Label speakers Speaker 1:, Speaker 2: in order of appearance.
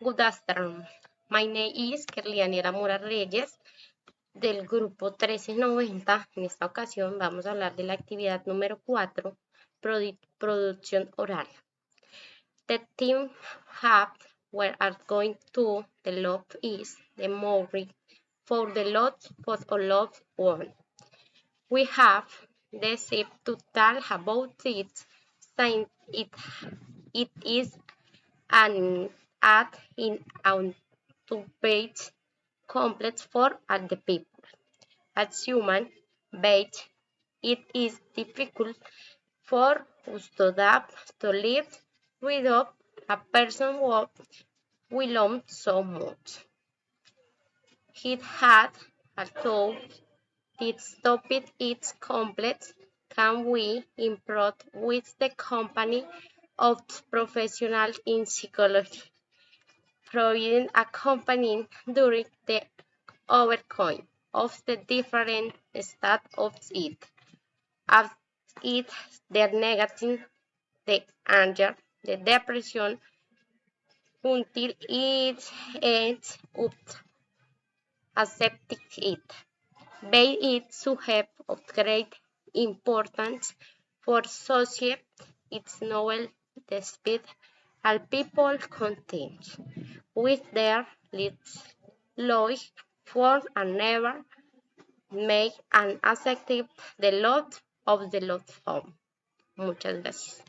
Speaker 1: Good afternoon. My name is Kerlianiela Mora Reyes del grupo 1390. En esta ocasión vamos a hablar de la actividad número 4, producción oral. The team have we are going to the lot is the movie for the lot of lot 1. We have decided to talk about it since it is an ad in on to page complex for all the people. As human beings, it is difficult for us to adapt to live without a person who we love so much. It had although this topic is complex, can we improve with the company of professionals in psychology, providing accompanying during the overcoming of the different stats of it, as it the negative, the anger, the depression, until it ends up accepting it. But it to have of great importance for society. It's novel despite all people content with their lives for and never make an accepted the lot of the lot home. Muchas gracias.